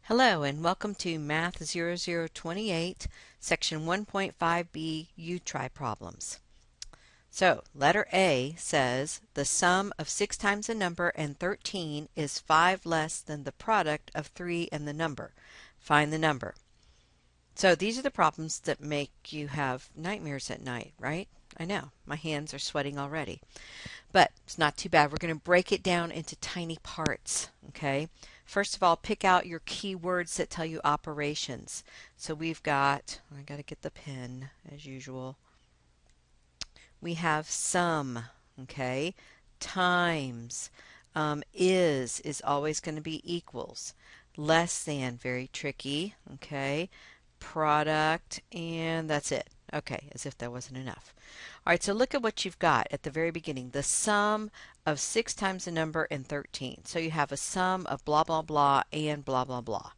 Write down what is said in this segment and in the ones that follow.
Hello and welcome to Math 0028, Section 1.5b U-Try Problems. So, letter A says the sum of 6 times a number and 13 is 5 less than the product of 3 and the number. Find the number. So these are the problems that make you have nightmares at night, right? I know, my hands are sweating already. But it's not too bad. We're going to break it down into tiny parts, okay? First of all, pick out your keywords that tell you operations. So we've got, I got to get the pen as usual. We have sum, okay? Times. Is always going to be equals. Less than, very tricky, okay? Product, and that's it. Okay, as if that wasn't enough. All right, so look at what you've got at the very beginning. The sum of 6 times the number and 13. So you have a sum of blah, blah, blah, and blah, blah, blah.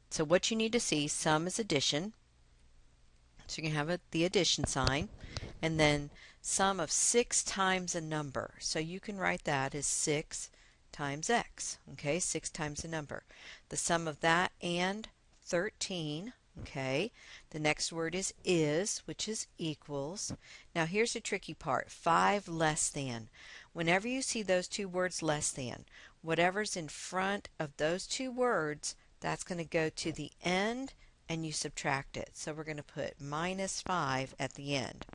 So what you need to see, sum is addition. So you can have the addition sign. And then sum of 6 times a number. So you can write that as 6 times x. Okay, 6 times a number. The sum of that and 13. Okay, the next word is, which is equals. Now here's the tricky part, 5 less than. Whenever you see those two words less than, whatever's in front of those two words, that's going to go to the end and you subtract it. So we're going to put minus 5 at the end.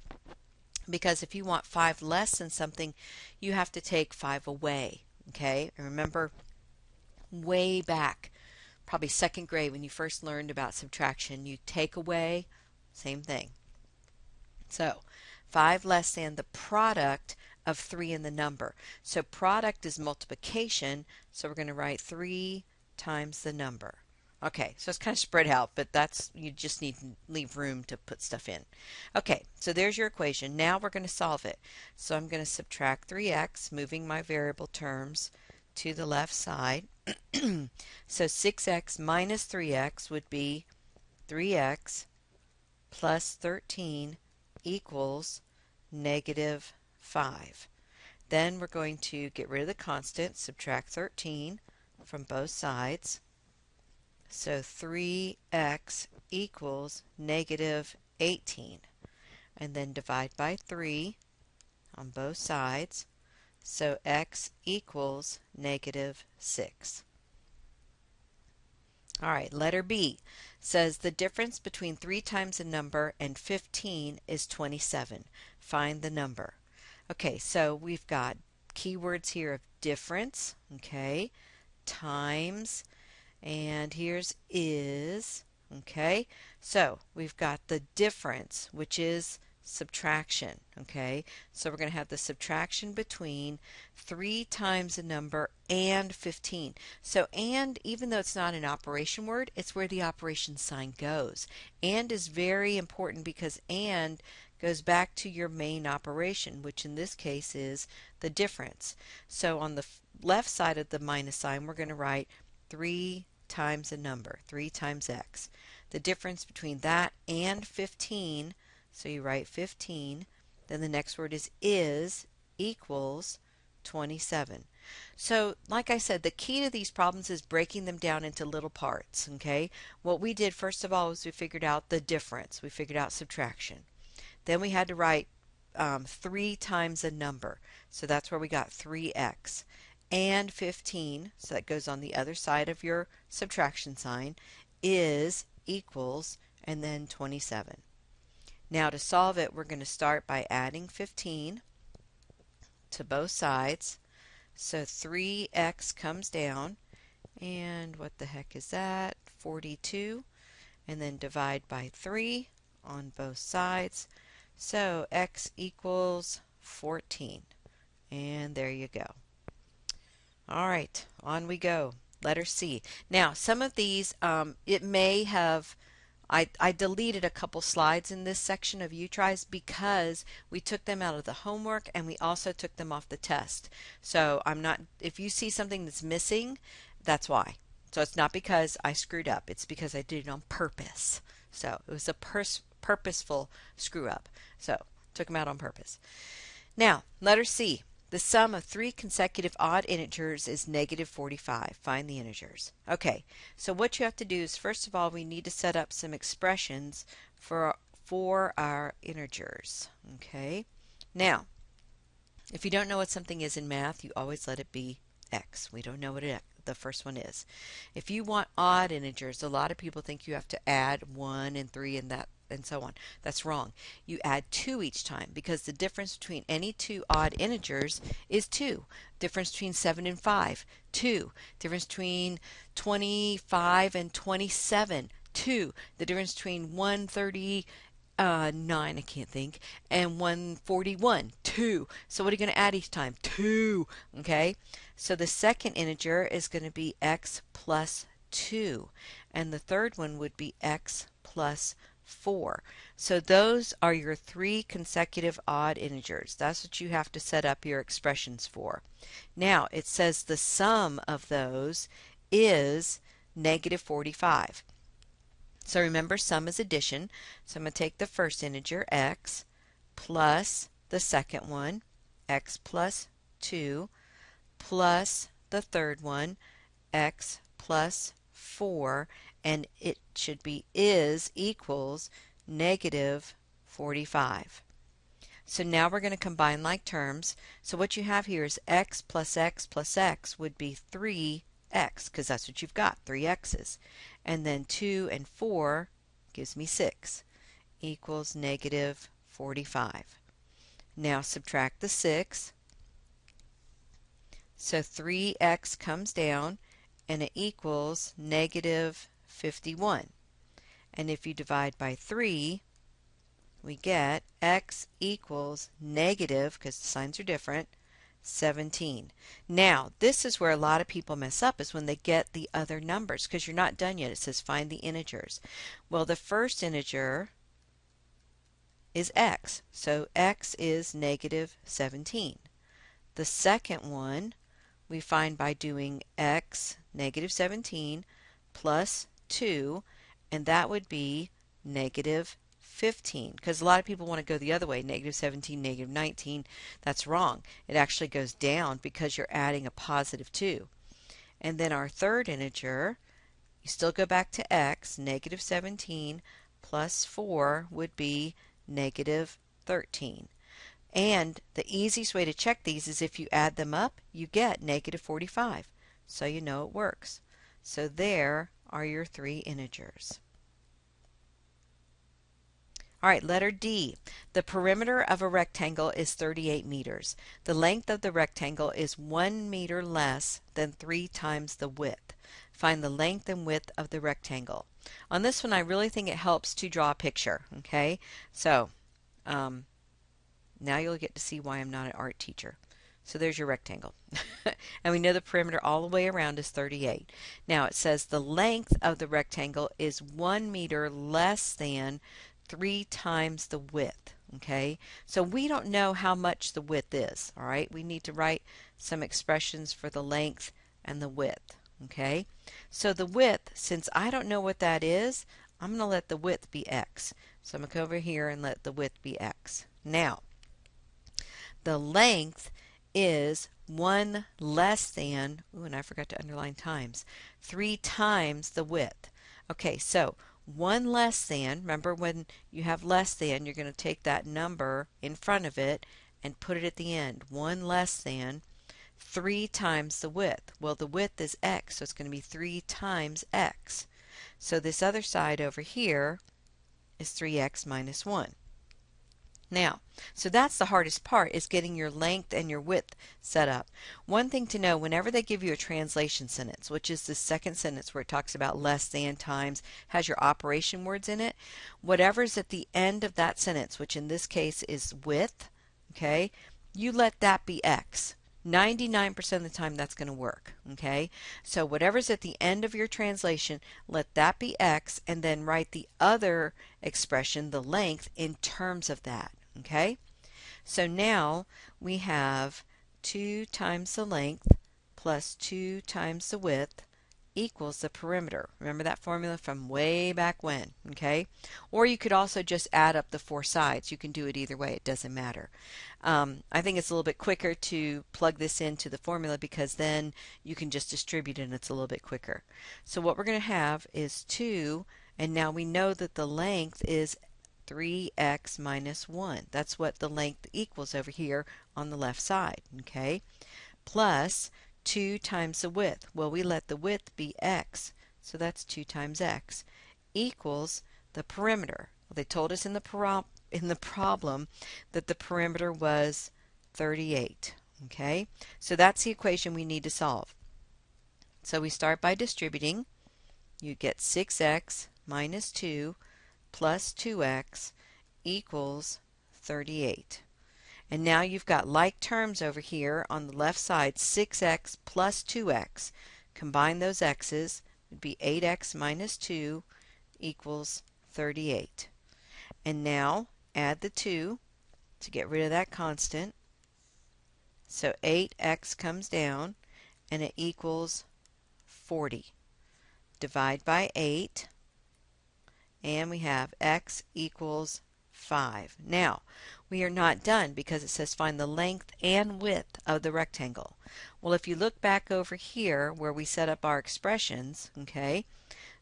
Because if you want 5 less than something, you have to take 5 away. Okay, and remember way back, probably second grade when you first learned about subtraction, you take away, same thing. So 5 less than the product of 3 and the number. So product is multiplication, so we're going to write 3 times the number. Okay, so it's kind of spread out, but that's, you just need to leave room to put stuff in. Okay, so there's your equation. Now we're going to solve it. So I'm going to subtract 3x, moving my variable terms to the left side. So 6x minus 3x would be 3x plus 13 equals negative 5. Then we're going to get rid of the constant, subtract 13 from both sides. So 3x equals negative 18. And then divide by 3 on both sides. So x equals negative 6. All right, letter B says the difference between 3 times a number and 15 is 27. Find the number. Okay, so we've got keywords here of difference, okay, times, and here's is, okay. So we've got the difference, which is subtraction, okay. So we're going to have the subtraction between 3 times a number and 15. So and, even though it's not an operation word, it's where the operation sign goes. And is very important because and goes back to your main operation, which in this case is the difference. So on the left side of the minus sign, we're going to write 3 times a number, 3 times x. The difference between that and 15, so you write 15, then the next word is equals 27. So like I said, the key to these problems is breaking them down into little parts, okay? What we did first of all was we figured out the difference. We figured out subtraction. Then we had to write 3 times a number. So that's where we got 3x. And 15, so that goes on the other side of your subtraction sign, is equals, and then 27. Now to solve it, we're going to start by adding 15 to both sides. So 3x comes down, and what the heck is that? 42. And then divide by 3 on both sides. So x equals 14. And there you go. All right, on we go. Letter C. Now, some of these, it may have, I deleted a couple slides in this section of U-Tries because we took them out of the homework and we also took them off the test. So I'm not, if you see something that's missing, that's why. So it's not because I screwed up, it's because I did it on purpose. So it was a purposeful screw up. So took them out on purpose. Now, letter C. The sum of three consecutive odd integers is negative 45. Find the integers. Okay, so what you have to do is, first of all, we need to set up some expressions for our integers. Okay, now, if you don't know what something is in math, you always let it be x. We don't know what the first one is. If you want odd integers, a lot of people think you have to add 1 and 3 and that and so on. That's wrong. You add 2 each time, because the difference between any two odd integers is 2. Difference between 7 and 5, 2. Difference between 25 and 27, 2. The difference between 139, I can't think, and 141, 2. So what are you going to add each time? 2. Okay, so the second integer is going to be x plus 2, and the third one would be x plus 4. So those are your three consecutive odd integers. That's what you have to set up your expressions for. Now it says the sum of those is negative 45. So remember, sum is addition. So I'm going to take the first integer, x, plus the second one, x plus 2, plus the third one, x plus 4, and it should be is equals negative 45. So now we're going to combine like terms. So what you have here is x plus x would be 3x, because that's what you've got, 3 x's. And then 2 and 4 gives me 6, equals negative 45. Now subtract the 6. So 3x comes down, and it equals negative 51. And if you divide by 3, we get x equals negative, because the signs are different, 17. Now, this is where a lot of people mess up, is when they get the other numbers, because you're not done yet. It says find the integers. Well, the first integer is x, so x is negative 17. The second one we find by doing x, negative 17, plus 2, and that would be negative 15, because a lot of people want to go the other way, negative 17, negative 19. That's wrong. It actually goes down because you're adding a positive 2. And then our third integer, you still go back to x, negative 17 plus 4 would be negative 13. And the easiest way to check these is if you add them up, you get negative 45. So you know it works. So there are your three integers. All right, letter D. The perimeter of a rectangle is 38 meters. The length of the rectangle is 1 meter less than 3 times the width. Find the length and width of the rectangle. On this one, I really think it helps to draw a picture. Okay, so now you'll get to see why I'm not an art teacher. So there's your rectangle. And we know the perimeter all the way around is 38. Now it says the length of the rectangle is 1 meter less than 3 times the width. Okay, so we don't know how much the width is. All right, we need to write some expressions for the length and the width. Okay, so the width, since I don't know what that is, I'm going to let the width be x. So I'm going to go over here and let the width be x. Now, the length is 1 less than, ooh, and I forgot to underline times, 3 times the width. Okay, so 1 less than, remember when you have less than, you're going to take that number in front of it and put it at the end. 1 less than 3 times the width. Well, the width is x, so it's going to be 3 times x. So this other side over here is 3x minus 1. Now, so that's the hardest part, is getting your length and your width set up. One thing to know, whenever they give you a translation sentence, which is the second sentence where it talks about less than, times, has your operation words in it, whatever's at the end of that sentence, which in this case is width, okay, you let that be x. 99% of the time that's going to work. Okay, so whatever's at the end of your translation, let that be x, and then write the other expression, the length, in terms of that. Okay, so now we have 2 times the length plus 2 times the width equals the perimeter. Remember that formula from way back when, okay? Or you could also just add up the four sides. You can do it either way. It doesn't matter. I think it's a little bit quicker to plug this into the formula because then you can just distribute it and it's a little bit quicker. So what we're going to have is 2, and now we know that the length is 3x minus 1. That's what the length equals over here on the left side, okay? Plus 2 times the width. Well, we let the width be x, so that's 2 times x, equals the perimeter. Well, they told us in the problem that the perimeter was 38. Okay, so that's the equation we need to solve. So we start by distributing. You get 6x minus 2 plus 2x equals 38. And now you've got like terms over here on the left side, 6x plus 2x. Combine those x's, it would be 8x minus 2 equals 38. And now add the 2 to get rid of that constant. So 8x comes down and it equals 40. Divide by 8 and we have x equals 5. Now, we are not done because it says find the length and width of the rectangle. Well, if you look back over here where we set up our expressions, okay,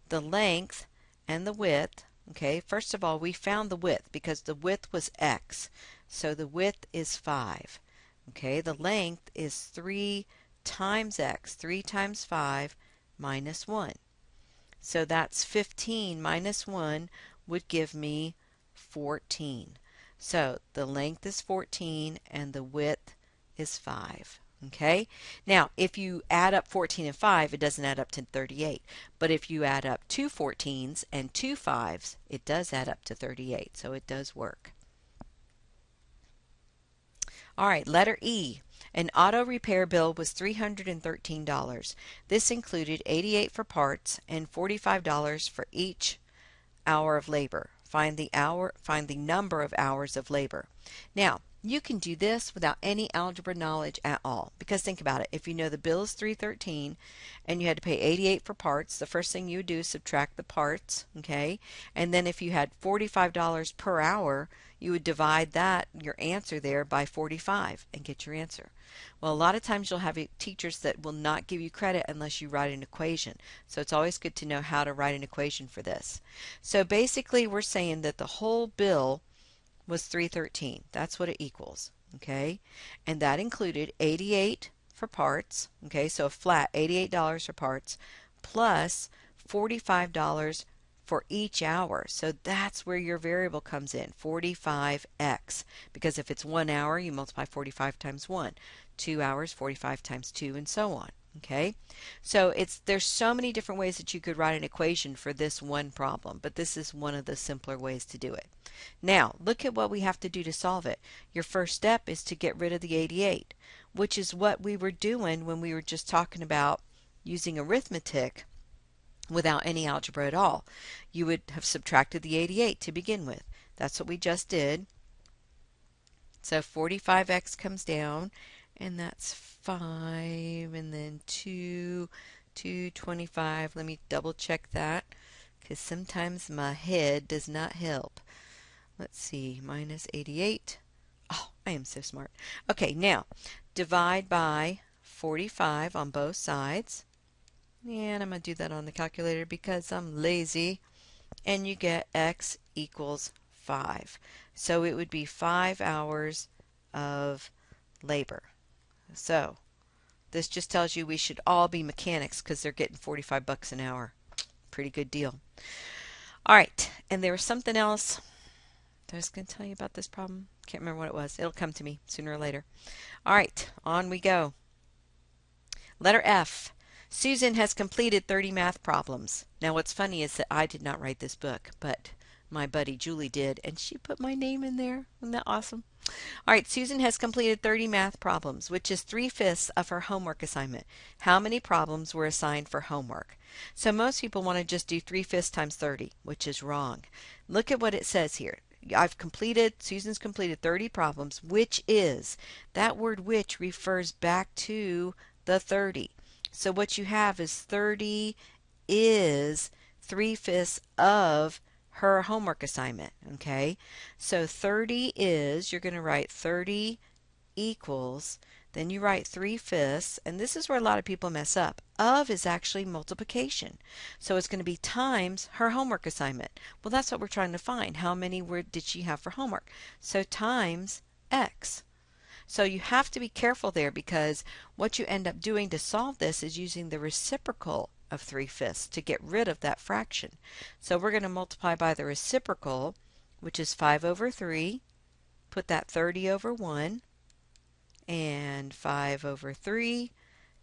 the length and the width, okay, first of all, we found the width because the width was x. So the width is 5. Okay, the length is 3 times x. 3 times 5 minus 1. So that's 15 minus 1 would give me 14. So the length is 14 and the width is 5. Okay? Now, if you add up 14 and 5, it doesn't add up to 38. But if you add up 2 14s and 2 5s, it does add up to 38. So it does work. All right, letter E. An auto repair bill was $313. This included $88 for parts and $45 for each hour of labor. Find the number of hours of labor. Now, you can do this without any algebra knowledge at all. Because think about it. If you know the bill is $313 and you had to pay $88 for parts, the first thing you would do is subtract the parts, okay? And then if you had $45 per hour, you would divide that, your answer there, by 45 and get your answer. Well, a lot of times you'll have teachers that will not give you credit unless you write an equation. So it's always good to know how to write an equation for this. So basically we're saying that the whole bill was $313. That's what it equals. Okay, and that included $88 for parts. Okay, so a flat $88 for parts plus $45 for each hour. So that's where your variable comes in, 45x. Because if it's 1 hour, you multiply 45 times 1. 2 hours, 45 times 2, and so on. Okay, so there's so many different ways that you could write an equation for this one problem, but this is one of the simpler ways to do it. Now, look at what we have to do to solve it. Your first step is to get rid of the 88, which is what we were doing when we were just talking about using arithmetic without any algebra at all. You would have subtracted the 88 to begin with. That's what we just did. So 45x comes down, and that's 5, and then 225. Let me double check that because sometimes my head does not help. Let's see, minus 88. Oh, I am so smart. Okay, now divide by 45 on both sides. And I'm going to do that on the calculator because I'm lazy. And you get x equals 5. So it would be 5 hours of labor. So this just tells you we should all be mechanics because they're getting 45 bucks an hour. Pretty good deal. All right, and there was something else I was going to tell you about this problem. Can't remember what it was. It'll come to me sooner or later. All right, on we go. Letter F. Susan has completed 30 math problems. Now what's funny is that I did not write this book, but my buddy Julie did, and she put my name in there. Isn't that awesome? All right, Susan has completed 30 math problems, which is 3/5 of her homework assignment. How many problems were assigned for homework? So most people want to just do 3/5 times 30, which is wrong. Look at what it says here. Susan's completed 30 problems, which is, that word which refers back to the 30. So what you have is 30 is 3/5 of her homework assignment. Okay, so 30 is, you're going to write 30 equals, then you write 3/5, and this is where a lot of people mess up. Of is actually multiplication. So it's going to be times her homework assignment. Well, that's what we're trying to find. How many did she have for homework? So times x. So you have to be careful there, because what you end up doing to solve this is using the reciprocal of 3/5 to get rid of that fraction. So we're going to multiply by the reciprocal, which is 5/3. Put that 30 over 1, and 5/3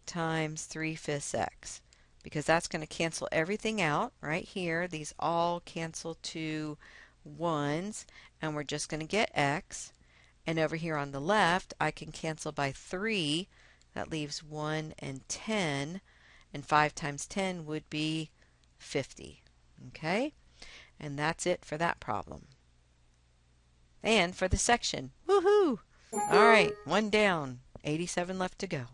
times 3/5 x, because that's going to cancel everything out right here. These all cancel to 1s, and we're just going to get x. And over here on the left, I can cancel by 3. That leaves 1 and 10. And 5 times 10 would be 50. Okay? And that's it for that problem. And for the section. Woohoo! All right, one down, 87 left to go.